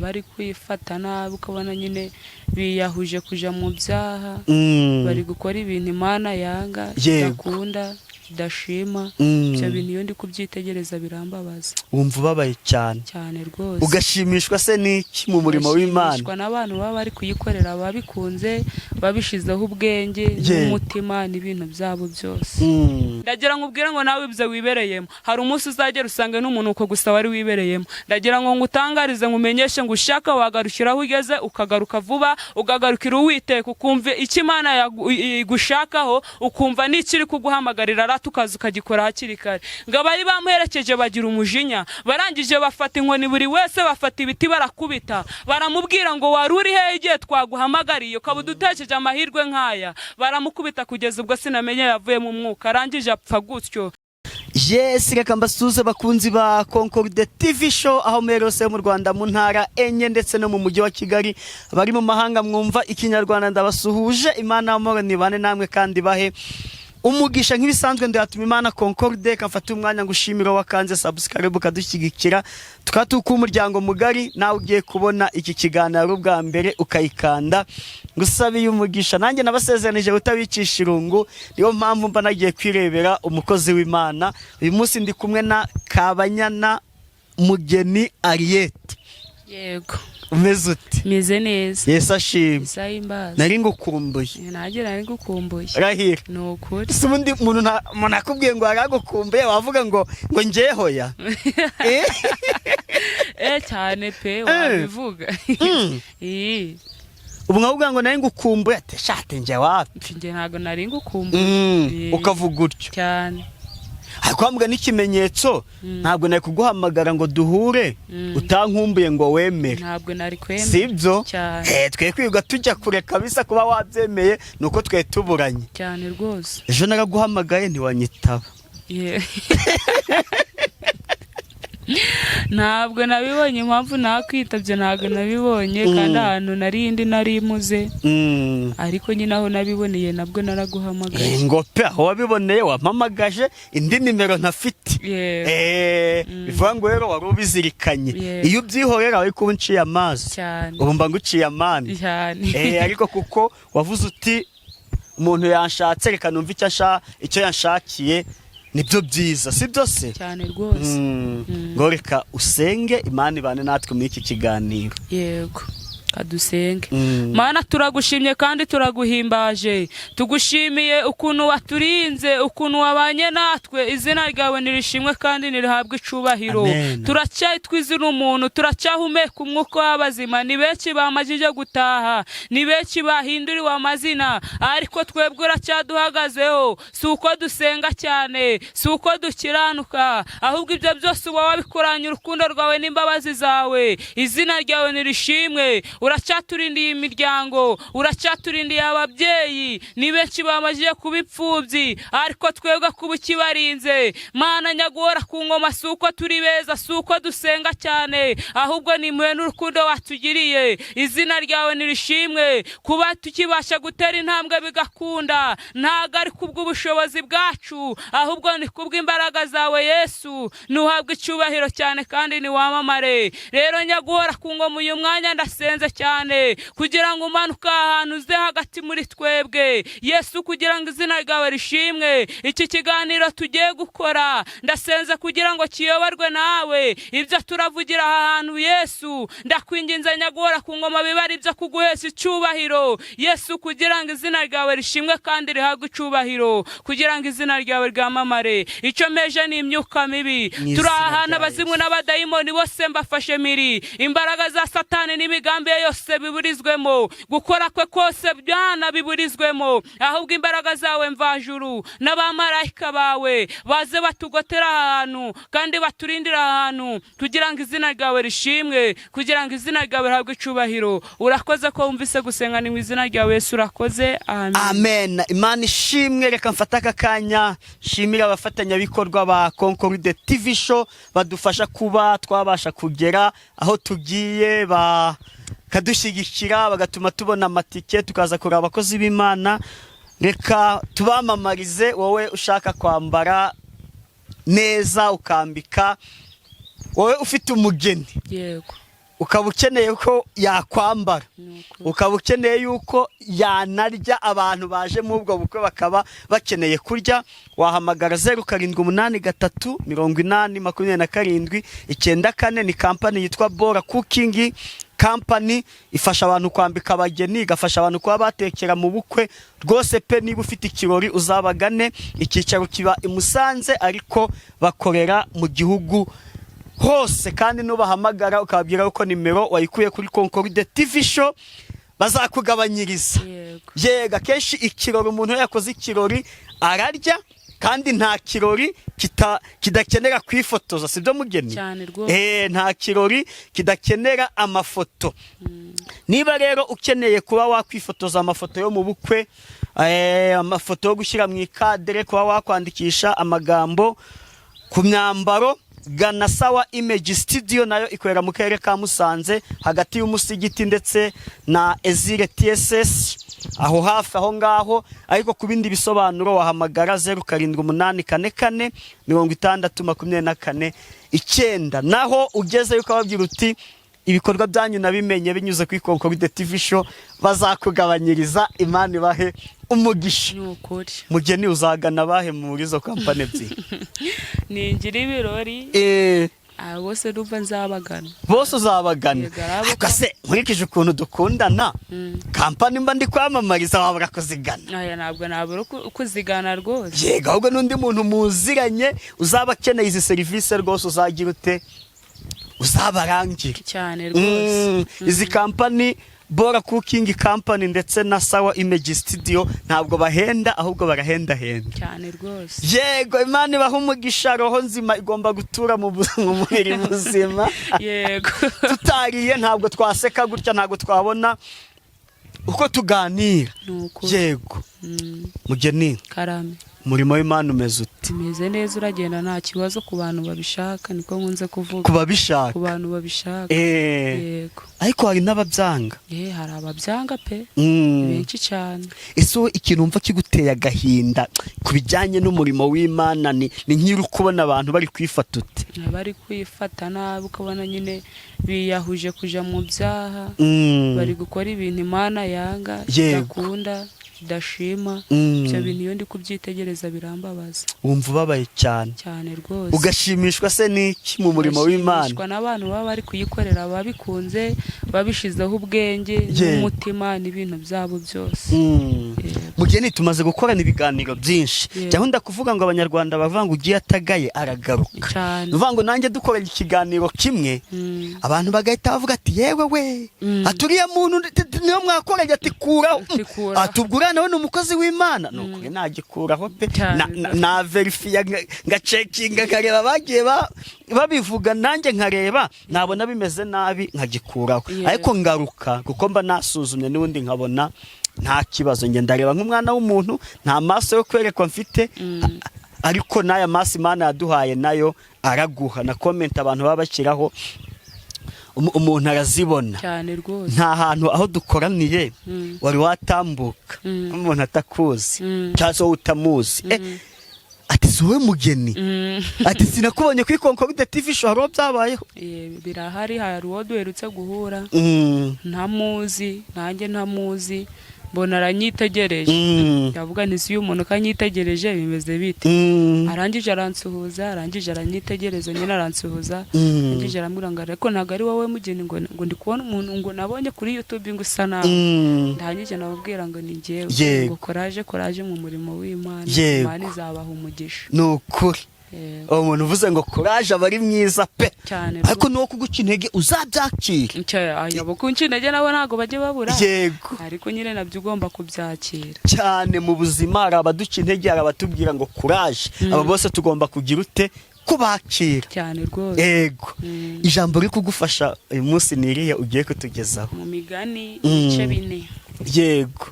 bari kwifata nabi ukabona nyine biyahuje kuja mu byaha bari gukora ibintu Imana yanga idakunda idashima ibyo bintu iyo ndi kubyitegereza birambabaza wumva ubabaye cyane rwose ugashimishwa se n'iki mu murimo w'Imana ugashimishwa n'abantu baba bari kuyikorera babikunze babishizeho ubwenge n'umutima n'ibintu byabo byose ndagira ngo ubwire ngo nawe ibyo wibereyemo hari umunsi uzagera usange n'umuntu uko gusa wari wibereyemo ndagira ngo ngutangarize ngumenyeshe ngo ushaka wagarukiraho ugeze ukagaruka vuba ugagarukira Uwiteka ukumva icyo Imana igushakaho ukumva n'ikiri kuguhamagarira tukaza ukagikora hakiri kare ngo abari bamuherekeje bagira umujinya barangije bafata inkoni buri wese bafata ibiti barakubita baramubwira ngo wari uri hehe igihe twaguhamagariye ukaba udutekereje amahirwe nk'aya baramukubita kugeza ubwo sinamenye yavuye mu mwuka arangije apfa gutyo. Yes, reka mbasuze bakunzi ba Concorde TV show aho merose mu Rwanda mu ntara enye ndetse no mu mujyi wa Kigali bari mu mahanga mwumva ikinyarwanda ndabasuhuje Imana amahoro nibane namwe kandi bahe umugisha nk'ibisanzwe ndatuma Imana Concorde kafata umwanya ngushimira wakanze subscribe kadushyigikira tukatuka umuryango mugari nawe ugiye kubona iki kiganiro bwa mbere ukayikanda ngusabiye umugisha nanjye nabasezeranije utabicisha irungu niyo mpamvu mba nagiye kwirebera umukozi w'Imana uyu munsi ndi kumwe na Kabanyana Mugeni Ariete. Yego umeze ute? Meze neza. Yesu ashimwe. Isayimbaza. Nari ngukumbuye. Nari ngukumbuye. Rahira. Nukuri. Subundi umuntu nakubwiye ngo aragukumbuye wavuga ngo njehoya. Cyane pe wabivuga. Ubu nkavuga ngo nari ngukumbuye ate shate nje wapi? Nje ntago nari ngukumbuye. Ukavuga gutyo. Cyane. Kwambwa n'ikimenyetso ntabwo nari kuguhamagara ngo duhure utankumbuye ngo wemere ntabwo nari kwemera sibyo twe kwiga tujya kure kabisa kuba wabyemeye nuko twe tuburanye cyane rwose ejo naraguhamagaye ntiwanyitaba ntabwo nabibonye impamvu nakwitabye ntabwo nabibonye kandi ahantu narindi narimuze ariko nyine aho nabiboneye nabwo naraguhamagaye ngo pe aho wabiboneye wampamagaje indi nimero ntafite bivuga ngo rero wari ubizirikanye iyo ubyihorera wari kuba unciye amazi ubu mba nguciye amani ariko kuko wavuze uti umuntu yanshatse reka numva icyo yanshakiye nibyo byiza sibyo se cyane rwose ngo reka usenge Imana ibane natwe muri iki kiganiro. Yego kadusenge Mana turagushimye kandi turaguhimbaje tugushimiye ukuntu waturinze ukuntu wabanye natwe izina ryawe nirishimwe kandi nirihabwe icubahiro turacyayitwizira umuntu turacyahumeka umwuka w'abazima ni benshi bamajije gutaha ni benshi bahinduriwe amazina ariko twebwe uracyaduhagazeho si uko dusenga cyane si uko dukiranuka ahubwo ibyo byose uba wabikoranye urukundo rwawe n'imbabazi zawe izina ryawe nirishimwe uracyaturindiye imiryango uracyaturindiye ababyeyi ni benshi bamajije kubipfubyi ariko twebwe kuba kibarinze Mana nyagora ku ngoma si uko turi beza si uko dusenga cyane ahubwo ni mwe n'urukundo watugiriye izina ryawe nirishimwe kuba tukibasha gutera intambwe bigakunda ntago ari kubw'ubushobozi bwacu ahubwo ni kubw'imbaraga zawe Yesu nuhabwe icyubahiro cyane kandi ni wamamare rero nyagora ku ngoma uyu mwanya ndasenze cyane kugira ngo umanuka ahantu uze hagati muri twebwe Yesu kugira ngo izina ryawe rishimwe iki kiganiro tugiye gukora ndasenze kugira ngo kiyoborwe nawe ibyo turavugira ahantu Yesu ndakwinginze nyagora ku ngoma bibari ibyo kuguhesha icyubahiro Yesu kugira ngo izina ryawe rishimwe kandi rihabwe icyubahiro kugira ngo izina ryawe ryamamare icyo meje ni imyuka mibi turahana abazimu n'abadayimoni bose mbafashe miri imbaraga za Satani n'imigambi yose biburizwemo gukora kwe kose byana biburizwemo ahubwo imbaraga zawe mvajuru n'abamarayika bawe baze batugotera ahantu kandi baturindira ahantu kugira ngo izina ryawe rishimwe kugira ngo izina ryawe rihabwe icubahiro urakoze ko wumvise gusenga ni mu izina ryawe Yesu urakoze amen. Imana ishimwe reka mfata akanya shimira abafatanyabikorwa ba Concorde TV show badufasha kuba twabasha kugera aho tugiye kadushyigikira bagatuma tubona amatike tukaza kureba abakozi b'Imana reka tubamamarize wowe ushaka kwambara neza ukambika wowe ufite umugeni yego ukaba ukeneye ko yakwambara, ukaba ukeneye yuko yanarya, abantu baje mu ubwo bukwe bakaba bakeneye kurya, wahamagara 0783802724. ni kampani yitwa Bora Cooking Company, ifasha abantu kwambika abageni, igafasha abantu kuba batekera mu bukwe rwose pe. niba ufite ikirori uzabagane, icyicaro kiba i Musanze ariko bakorera mu gihugu hose, kandi nubahamagara ukababwira uko nimero wayikuye kuri Concorde TV show bazakugabanyiriza. Yega kenshi ikirori umuntu yakoze ikirori ararya, kandi nta kirori kidakenera kwifotoza, sibyo mugeni? Nta kirori kidakenera amafoto. Niba rero ukeneye kuba wakwifotoza amafoto yo mu bukwe, amafoto yo gushyira mu ikadere, kuba wakwandikisha amagambo ku myambaro, gana Sawa Image Studio, nayo ikorera mu karere ka Musanze hagati y'umusigiti ndetse na Ezire TSS, aho hafi aho ngaho. Ariko ku bindi bisobanuro wahamagara 0788602449. naho ugeze yuko ababwira uti ibikorwa byanyu nabimenye binyuze kuri Concorde TV show, bazakugabanyiriza. Imana ibahe umugisha. Mugeni uzagana bahe muri izo kampani ebyiri? Ningira ibirori bose numva nzabagana. Bose uzabagana? Akase nkurikije ukuntu dukundana, kampani mba ndi kwamamariza wabura kuzigana? Ntabwo nabura kuzigana rwose. Yego, ahubwo n'undi muntu muziranye uzaba akeneye izi serivisi rwose uzagira ute, uzabarangire cyane rwose. Izi kampani Bora Cooking Company ndetse na Sawa Image Studio ntabwo bahenda, ahubwo barahenda cyane rwose. Yego, Imana ibaha umugisha. Roho nzima igomba gutura mu mubiri muzima. Yego. Tutariye ntabwo twaseka gutya, ntabwo twabona uko tuganira. Yego. Mugeni karame, umurimo w'Imana umeze ute? Umeze neza, uragenda nta kibazo ku bantu babishaka, niko nkunze kuvuga. Ku babishaka? Ku bantu babishaka. Yego. Ariko hari n'ababyanga? Hari ababyanga pe, benshi cyane. Ese wowe ikintu umva kiguteye agahinda ku bijyanye n'umurimo w'Imana ni nk'iri kubona abantu bari kwifata ute? Bari kwifata nabi, ukabona nyine biyahuje kuja mu byaha, bari gukora ibintu Imana yanga, idakunda, idashima. Ibyo bintu iyo ndi kubyitegereza birambabaza. Wumva ubabaye cyane? Cyane rwose. Ugashimishwa se n'iki mu murimo w'Imana? Ugashimishwa n'abantu baba bari kuyikorera, babikunze, babishizeho ubwenge n'umutima n'ibintu byabo byose. Mugeni, tumaze gukorana ibiganiro byinshi. Gahunda kuvuga ngo Abanyarwanda bavuga ngo ugiye atagaye aragaruka. Uvuga ngo nanjye dukoranye ikiganiro kimwe, abantu bagahita bavuga ati yewe we, aturiye muntu niyo mwakoranye, ati kuraho, atubwura nawe ni umukozi w'Imana. Nukuri nagikuraho pe, na verifiya ngacekinga nkareba bagiye babivuga, nanjye nkareba nabona bimeze nabi nkagikuraho. Ariko ngaruka kuko mba nasuzumye n'ubundi nkabona nta kibazo. Nge ndareba nk'umwana w'umuntu, nta maso yo kwerekwa mfite, ariko n'aya maso Imana yaduhaye nayo araguha. Na comment abantu baba bashyiraho umuntu arazibona cyane rwose. Nta hantu aho dukoraniye wari watambuka umuntu atakuzi cyangwa utamuzi. Ati zowe mugeni, ati sinakubonye kuri Concorde TV show, haro byabayeho? Birahari, hari uwo duherutse guhura, ntamuzi, nanjye ntamuzi, mbona aranyitegereje. Yavuga nti si umuntu kanyitegereje bimeze bite? Arangije aransuhuza, arangije aranyitegereza, nyine aransuhuza, arangije arambwira ngo ariko ntago ari wowe mugeni, ngo ndi kubona umuntu ngo nabonye kuri YouTube ngo usa nawe. Ndangije nababwira ngo ni njyewe, ngo courage mu murimo w'Imana, Imana izabaha umugisha. Nukuri umuntu uvuze ngo courage aba ari mwiza pe, ariko nuwo kuguca intege uzabyakira. Abo kunca intege nabo ntago bajye babura. Yego, ariko nyine nabyo ugomba kubyakira cyane. Mu buzima hari abaduca intege, hari abatubwira ngo courage. Aba bose tugomba kugira ute, kubakira cyane rwose. Yego. Ijambo riri kugufasha uyu munsi ni irihe ugiye kutugezaho? Mu migani ibice 4. Yego.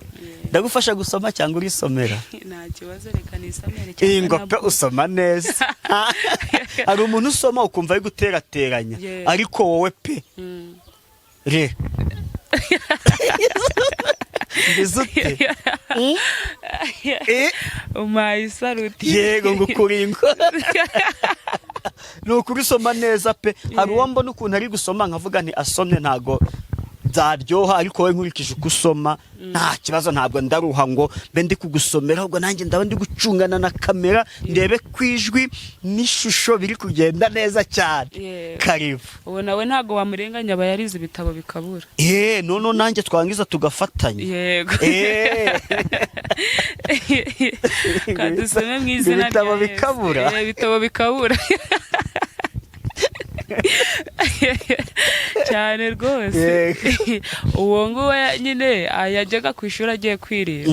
Ndagufasha gusoma cyangwa urisomera? Nta kibazo, reka nisomere cyane. Ingo pe usoma neza. Hari umuntu usoma ukumva ari guterateranya, ariko wowe pe re bizute umaye saluti. Yego, ngukuringo. ni ukubisoma neza pe. Hari uwo mbona ukuntu ari gusoma nkavuga nti asomye ntago zaryoha, ariko wowe nkurikije uko usoma nta kibazo, ntabwo ndaruha ngo mbe ndi kugusomera, ahubwo nanjye ndaba ndi gucungana na kamera ndebe kwijwi n'ishusho biri kugenda neza cyane. Karibu. Uwo nawe ntago wamurenganya, aba yarize ibitabo bikabura. None nanjye twangiza tugafatanya. Yego. Kadusome mu izina ibitabo bikabura. Ibitabo bikabura. Cyane rwose. Uwo nguwo nyine yajyaga ku ishuri agiye kwirira.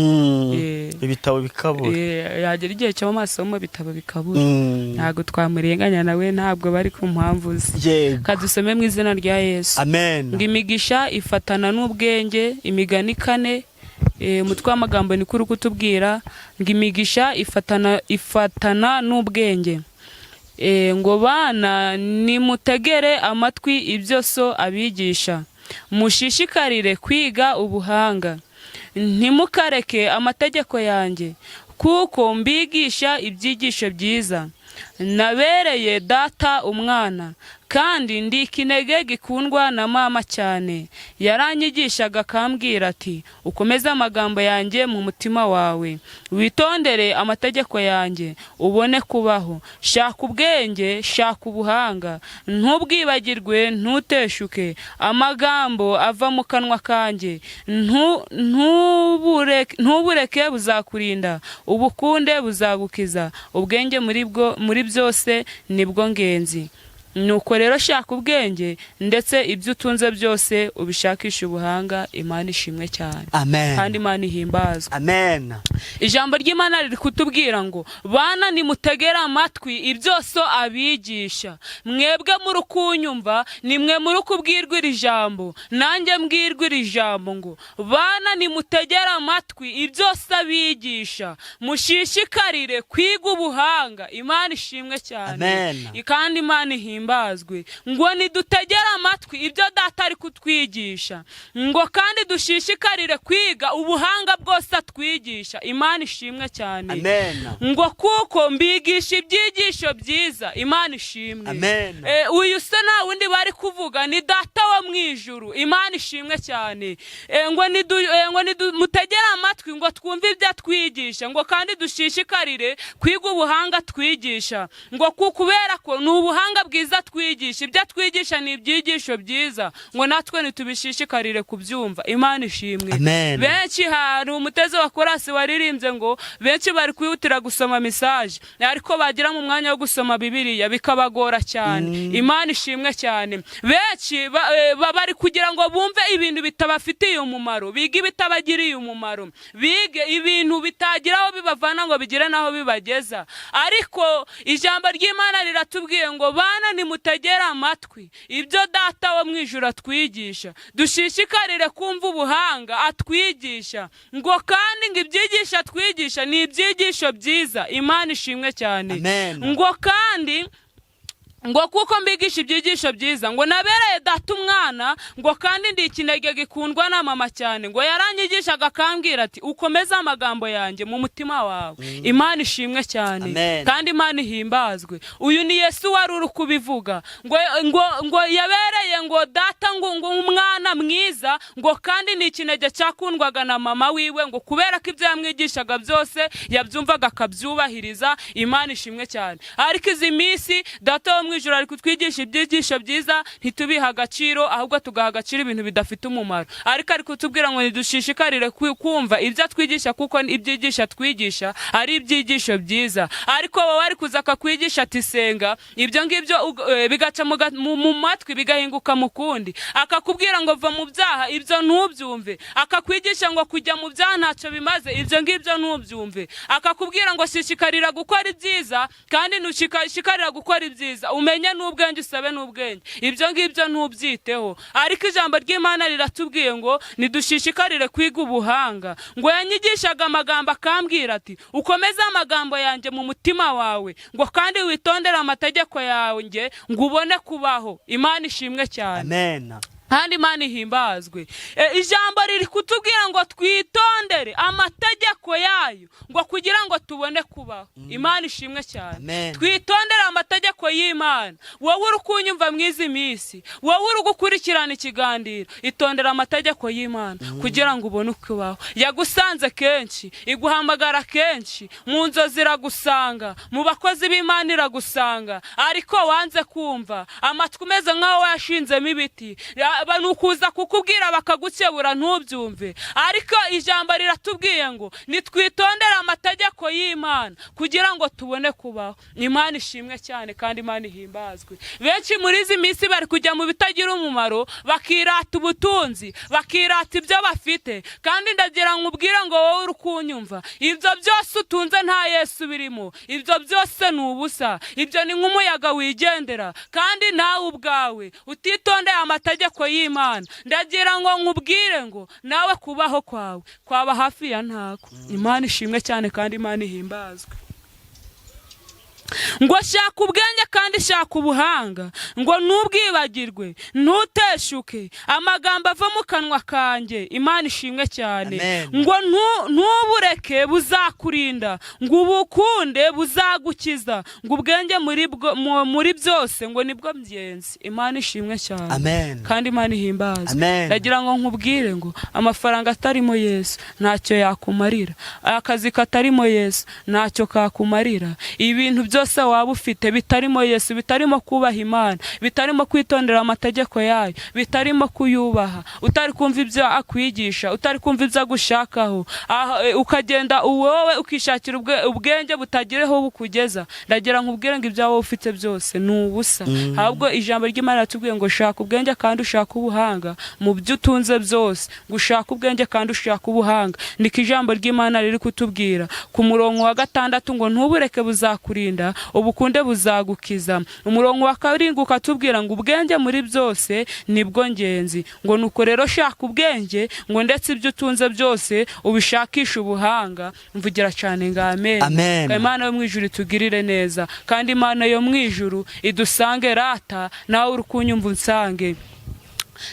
Ibitabo bikabura. Yagera igihe cyo mu masomo ibitabo bikabura. Ntago twamurenganya, nawe ntabwo bari ku mpamvu ze. Kadusome mu izina rya Yesu. Amen. Ngo imigisha ifatana n'ubwenge, Imigani 4. Umutwe w'amagambo ni kuri kutubwira ngo imigisha ifatana n'ubwenge. Ngo bana nimutegere amatwi ibyo so abigisha, mushishikarire kwiga ubuhanga, ntimukareke amategeko yanjye, kuko mbigisha ibyigisho byiza. Nabereye data umwana, kandi ndi ikinege gikundwa na mama cyane. Yaranyigishaga akambwira ati, ukomeze amagambo yanjye mu mutima wawe, witondere amategeko yanjye, ubone kubaho. Shaka ubwenge, shaka ubuhanga, ntubwibagirwe, ntuteshuke amagambo ava mu kanwa kanjye. Ntubureke, buzakurinda, ubukunde buzagukiza. Ubwenge muri byose nibwo ngenzi. Nuko rero shaka ubwenge, ndetse ibyo utunze byose ubishakisha ubuhanga. Imana ishimwe cyane. Amen. Kandi Imana ihimbazwe. Amen. Ijambo ry'Imana riri kutubwira ngo bana nimutegera amatwi ibyo so abigisha. Mwebwe muri kunyumva, nimwe muri kubwirwa iri jambo, nanjye mbwirwa iri jambo ngo bana nimutegera amatwi ibyo so abigisha, mushishikarire kwiga ubuhanga. Imana ishimwe cyane. Amen. Kandi Imana ihimbazwe. Ngo nidutegera amatwi ibyo data ari kutwigisha, ngo kandi dushishikarire kwiga ubuhanga bwose atwigisha. Imana ishimwe cyane. Amen. Ngo kuko mbigisha ibyigisho byiza. Imana ishimwe. Amen. Uyu se nta wundi bari kuvuga, ni data wo mu ijuru. Imana ishimwe cyane. Ngo mutegere amatwi ngo twumve ibyo atwigisha, ngo kandi dushishikarire kwiga ubuhanga twigisha. Ngo kubera ko ni ubuhanga bwiza twigisha, ibyo twigisha ni ibyigisho byiza, ngo natwe nitubishishikarire kubyumva. Imana ishimwe. Amen. Benshi hari umuteze wa korasi waririmbye ngo benshi bari kwihutira gusoma message, ariko bagira mu mwanya wo gusoma Bibiliya bikabagora cyane. Imana ishimwe cyane. Benshi bari kugira ngo bumve ibintu bitabafitiye umumaro, bige bitabagiriye umumaro, bige ibintu bitagiraho bibavana ngo bigire naho bibageza. Ariko ijambo ry'Imana riratubwiye ngo bana nimutegera amatwi ibyo data wo mu ijuru atwigisha, dushishikarire kumva ubuhanga atwigisha. Ngo kandi ngo ibyigisha twigisha ni ibyigisho byiza. Imana ishimwe cyane. Amen. Ngo kandi ngo kuko mbigisha ibyigisho byiza, ngo nabereye data umwana, ngo kandi ndi ikinege gikundwa na mama cyane. Ngo yaranyigishaga akambwira ati, ukomeze amagambo yanjye mu mutima wawe. Imana ishimwe cyane. Amen. Kandi Imana ihimbazwe. Uyu ni Yesu wari uri kubivuga ngo yabereye ngo data ngo umwana mwiza, ngo kandi ni ikinege cyakundwaga na mama wiwe, ngo kubera ko ibyo yamwigishaga byose yabyumvaga akabyubahiriza. Imana ishimwe cyane. Ariko izi minsi data mwijuru ari kutwigisha ibyigisho byiza, ntitubiha agaciro, ahubwo tugaha agaciro ibintu bidafite umumaro. Ariko ari kutubwira ngo nidushishikarire kumva ibyo atwigisha, kuko ibyigisha twigisha ari ibyigisho byiza. Ariko wowe ari kuza akakwigisha ati senga, ibyo ngibyo bigaca mu matwi bigahinguka mu kundi, akakubwira ngo va mu byaha, ibyo ntubyumve. Akakwigisha ngo kujya mu byaha ntacyo bimaze, ibyo ngibyo ntubyumve. Akakubwira ngo shishikarira gukora ibyiza, kandi ntushishikarira gukora ibyiza. Umenye n'ubwenge, usabe n'ubwenge, ibyo ngibyo ntubyiteho. Ariko ijambo ry'Imana riratubwiye ngo nidushishikarire kwiga ubuhanga. Ngo yanyigishaga amagambo akambwira ati, ukomeze amagambo yanjye mu mutima wawe, ngo kandi witondere amategeko yawe, ngo ubone kubaho. Imana ishimwe cyane. Amen. kandi Imana ihimbazwe. Ijambo riri kutubwira ngo twitondere amategeko yayo ngo kugira ngo tubone kubaho. Imana ishimwe cyane. Twitondere amategeko y'Imana. Wowe uri kunyumva mwizi minsi, wowe uri gukurikirana ikiganiro, itondera amategeko y'Imana kugira ngo ubone kubaho. Yagusanze kenshi, iguhamagara kenshi, mu nzozi iragusanga, mu bakozi b'Imana iragusanga, ariko wanze kumva. Amatwi umeze nkaho yashinzemo ibiti, banukuza kukubwira bakagukebura ntubyumve. Ariko ijambo riratubwiye ngo nitwitondere amategeko y'Imana kugira ngo tubone kubaho. Imana ishimwe cyane kandi Imana ihimbazwe. Benshi muri izi minsi bari kujya mu bitagira umumaro, bakirata ubutunzi, bakirata ibyo bafite, kandi ndagira ngo ubwire ngo wowe uri kunyumva, ibyo byose utunze nta Yesu birimo, ibyo byose ni ubusa. Ibyo ni nk'umuyaga wigendera, kandi nawe ubwawe utitondeye amategeko y'Imana, ndagira ngo nkubwire ngo nawe kubaho kwawe kwaba hafi ya ntako. Imana ishimwe cyane kandi Imana ihimbazwe. Ngo shaka ubwenge kandi shaka ubuhanga, ngo ntubwibagirwe, ntuteshuke amagambo ava mu kanwa kanjye. Imana ishimwe cyane. Ngo ntubureke buzakurinda, ngo ubukunde buzagukiza, ngo ubwenge muri byose ngo nibwo byenzi. Imana ishimwe cyane kandi Imana ihimbaza. Ndagira ngo nkubwire ngo amafaranga atarimo Yesu ntacyo yakumarira, akazi katarimo Yesu ntacyo kakumarira, ibintu byose waba ufite bitarimo Yesu, bitarimo kubaha Imana, bitarimo kwitondera amategeko yayo, bitarimo kuyubaha, utari kumva ibyo akwigisha, utari kumva ibyo agushakaho, ukagenda wowe ukishakira ubwenge butagireho bukugeza, ndagira nkubwire ngo ibyo wowe ufite byose ni ubusa. Ahubwo ijambo ry'Imana ratubwiye ngo shaka ubwenge kandi ushaka ubuhanga mu byo utunze byose, ngo ushaka ubwenge kandi ushaka ubuhanga. Niko ijambo ry'Imana riri kutubwira ku murongo wa 6 ngo ntubureke buzakurinda, ubukunde buzagukiza. Umurongo wa 7 ukatubwira ngo ubwenge muri byose nibwo ngenzi, ngo nuko rero shaka ubwenge, ngo ndetse ibyo utunze byose ubishakisha ubuhanga. Mvugira cyane ngo amen. Imana yo mwijuru itugirire neza, kandi Imana yo mwijuru idusange rata, nawe uri kunyumva unsange.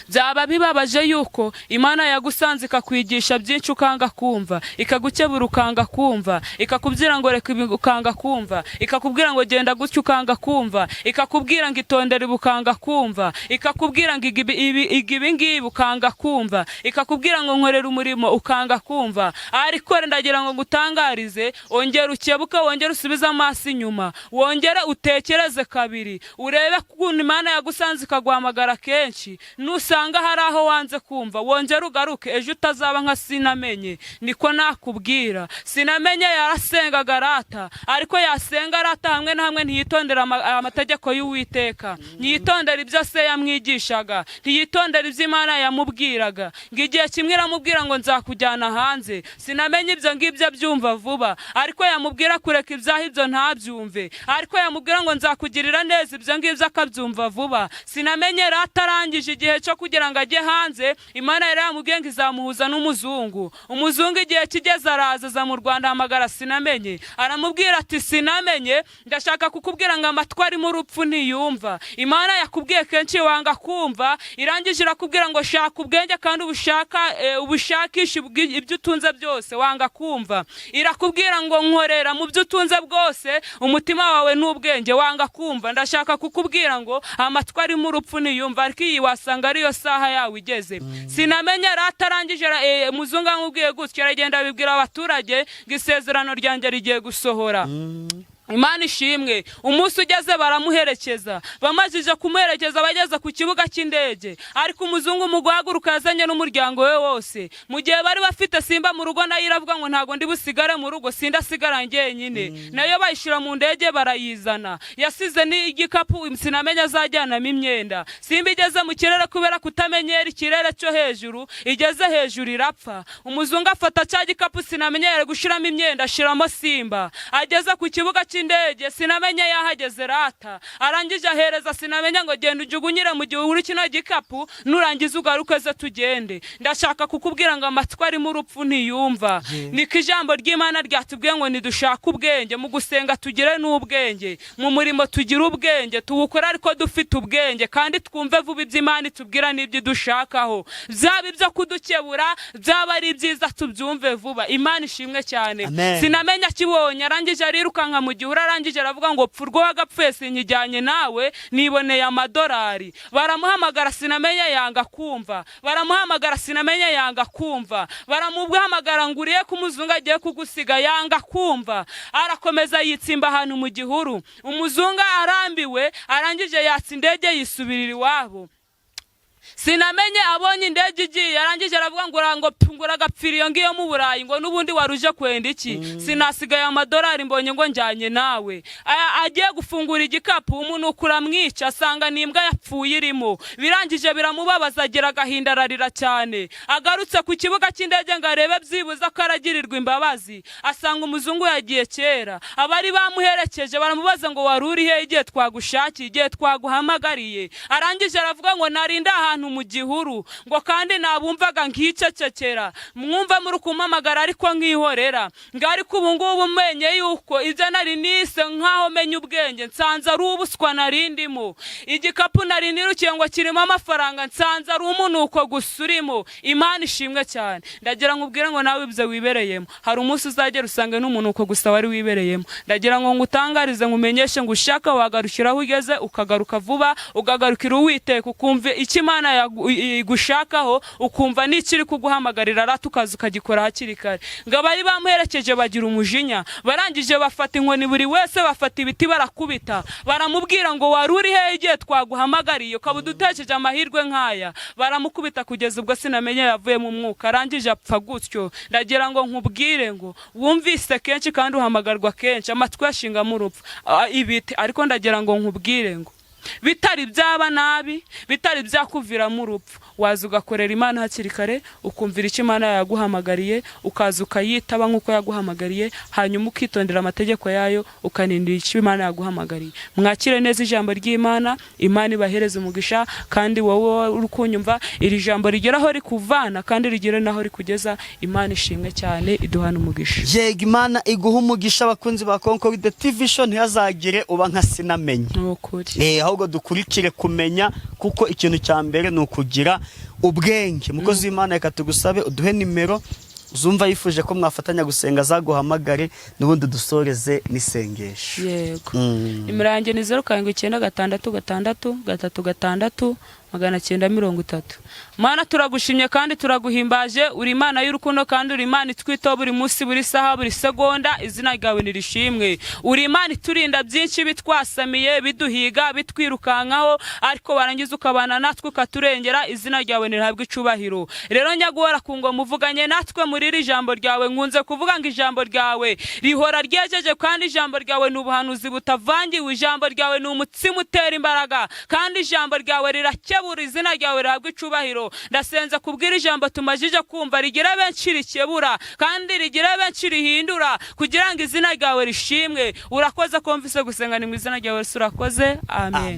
Byaba bibabaje yuko Imana yagusanze ikakwigisha byinshi ukanga kumva, ikagukebura ukanga kumva, ikakubwira ngo reka ukanga kumva, ikakubwira ngo genda gutyo ukanga kumva, ikakubwira ngo itondere ukanga kumva, ikakubwira ngo igibi ngibi ukanga kumva, ikakubwira ngo nkorera umurimo ukanga kumva. Ariko ndagira ngo ngutangarize, ongera ukebuke, wongera usubize amaso inyuma, wongera utekereze kabiri, urebe ukuntu Imana yagusanze ikaguhamagara kenshi. Usanga hari aho wanze kumva, wongera ugaruke, ejo utazaba nka Sinamenye. Niko nakubwira, Sinamenye yarasengaga rata, ariko yasenga rata hamwe na hamwe ntiyitondera amategeko y'Uwiteka, ntiyitondera ibyo se yamwigishaga, ntiyitondera ibyo Imana yamubwiraga. Ngo igihe kimwe iramubwira ngo nzakujyana hanze, Sinamenye ibyo ngibyo byumva vuba, ariko yamubwira kureka ibyaha ibyo ntabyumve, ariko yamubwira ngo nzakugirira neza, ibyo ngibyo akabyumva vuba. Sinamenye rata arangije igihe cyo kugira ngo ajye hanze, Imana yari yamubwiye ngo izamuhuza n'umuzungu. Umuzungu igihe kigeze araza mu Rwanda, hamagara Sinamenye, aramubwira ati Sinamenye, ndashaka kukubwira ngo amatwi ari mu rupfu ntiyumva. Imana yakubwiye kenshi wanga kumva, irangije irakubwira ngo shaka ubwenge kandi ubushakisha ibyo utunze byose, wanga kumva. Irakubwira ngo nkorera mu byo utunze bwose, umutima wawe n'ubwenge, wanga kumva. Ndashaka kukubwira ngo amatwi ari mu rupfu ntiyumva, ariko iyi wasanga ariyo saha yawe igeze. Sinamenye ratarangije muzungu amubwiye gutyo, aragenda abibwira abaturage ngo isezerano ryanjye rigiye gusohora. Imana ishimwe. Umunsi ugeze baramuherekeza, bamajije kumuherekeza bageze ku kibuga cy'indege, ariko umuzungu mu guhaguruka yazanye n'umuryango we wose. Mu gihe bari bafite Simba mu rugo, nayo iravuga ngo ntago ndi busigare mu rugo, sindasigara njyenyine. Nayo bayishira mu ndege barayizana, yasize ni igikapu Sinamenye azajyanamo imyenda. Simba igeze mu kirere kubera kutamenyera ikirere cyo hejuru, igeze hejuru irapfa. Umuzungu afata cya gikapu Sinamenye yari gushiramo imyenda, ashiramo Simba. Ageze ku kibuga cy'indege sinamenye yahageze rata, arangije ahereza sinamenye ngo genda ujugunyire mu gihuru kino gikapu nurangiza ugaruke ze tugende. Ndashaka kukubwira ngo amatwi ari mu rupfu ntiyumva. Niko ijambo ry'Imana ryatubwiye ngo nidushaka ubwenge, mu gusenga tugire n'ubwenge, mu murimo tugire ubwenge, tuwukora ariko dufite ubwenge, kandi twumve vuba iby'Imana itubwira n'ibyo dushakaho, byaba ibyo kudukebura byaba ari byiza tubyumve vuba. Imana ishimwe cyane. Sinamenya kibonye, arangije arirukanka mu gihuru, arangije aravuga ngo pfurwo wagapfuye sinyijyanye nawe niboneye amadolari. Baramuhamagara sinamenya yanga kumva, baramuhamagara sinamenya yanga kumva, baramuhamagara ngo uriye kumuzungu agiye kugusiga yanga kumva. Arakomeza yitsimba ahantu mu gihuru, umuzungu arambiwe arangije yatsa indege yisubirira iwabo. Sinamenye abonye indege igiye, arangije aravuga ngo ngura agapfira iyo ngiyo mu Burayi, ngo nubundi waruje kwenda iki, sinasigaye amadolari mbonye ngo njyanye nawe. Agiye gufungura igikapu umuntu ukuramwica asanga nimbwa yapfuye irimo, birangije biramubabaza agira agahinda ararira cyane. Agarutse ku kibuga cy'indege ngo arebe byibuza ko aragirirwa imbabazi, asanga umuzungu yagiye kera. Abari bamuherekeje baramubaza ngo waruri he igihe twagushakiye, igihe twaguhamagariye. Arangije aravuga ngo narinda ahantu mu gihuru, ngo kandi nabumvaga nkicecekera, mwumva muri kumpamagara ariko nkihorera, ngo ariko ubu ngubu menye yuko ibyo nari nise nkaho menye ubwenge, nsanze ari ubuswa narindimo. Igikapu nari nirukiye ngo kirimo amafaranga, nsanze ari umunuko gusa urimo. Imana ishimwe cyane. Ndagira nkubwire ngo nawe ibyo wibereyemo hari umunsi uzagera usange n'umunuko gusa wari wibereyemo. Ndagira ngo ngutangarize ngumenyeshe ngo ushaka wagarukiraho ugeze, ukagaruka vuba, ugagarukira Uwiteka, ukumva icyo Imana gushakaho, ukumva n'ikiri kuguhamagarira rata ukaza ukagikora hakiri kare. Ngo abari bamuherekeje bagira umujinya, barangije bafata inkoni buri wese bafata ibiti barakubita, baramubwira ngo waruri he igihe twaguhamagariye ukaba udutekeje amahirwe nkaya. Baramukubita kugeza ubwo sinamenye yavuye mu mwuka, arangije apfa gutyo. Ndagira ngo nkubwire ngo wumvise kenshi kandi uhamagarwa kenshi, amatwi yashinga mu rupfu ibiti, ariko ndagira ngo nkubwire ngo bitari byaba nabi, bitari byakuvira mu rupfu, waza ugakorera Imana hakiri kare, ukumvira icyo Imana yaguhamagariye, ukaza ukayitaba nk'uko yaguhamagariye, hanyuma ukitondera amategeko yayo, ukanindira icyo Imana yaguhamagariye. Mwakire neza ijambo ry'Imana, Imana ibahereze umugisha, kandi wowe uri kunyumva iri jambo rigeraho rikuvana kandi rigere naho rikugeza. Imana ishimwe cyane, iduhana umugisha. Yego, Imana iguha umugisha. Abakunzi ba Concord TV Show, ntihazagire uba nka sinamenye. Nukuri. Ahubwo dukurikire kumenya, kuko ikintu cya mbere ni ukugira ubwenge. Mukozi w'Imana, reka tugusabe uduhe nimero uzumva yifuje ko mwafatanya gusenga azaguhamagare, n'ubundi dusoreze n'isengesho. Yego. Nimero yanjye ni 0796636330. Mana turagushimye kandi turaguhimbaje, uri Imana y'urukundo kandi uri Imana itwitaho buri munsi, buri saha, buri segonda. Izina ryawe nirishimwe. Uri Imana iturinda byinshi bitwasamiye, biduhiga, bitwirukankaho, ariko warangiza ukabana natwe ukaturengera. Izina ryawe nirihabwe icubahiro. Rero nyagora kungo muvuganye natwe muri iri jambo ryawe, nkunze kuvuga ngo ijambo ryawe rihora ryejeje, kandi ijambo ryawe ni ubuhanuzi butavangiwe, ijambo ryawe ni umutsima utera imbaraga, kandi ijambo ryawe rirakebura. Izina ryawe rihabwe icubahiro. Ndasenza kubwira ijambo tumajije kumva rigira benshi rikebura, kandi rigira benshi rihindura, kugira ngo izina ryawe rishimwe. Urakoze ko mvise gusenga, ni mu izina ryawe urakoze. Amen.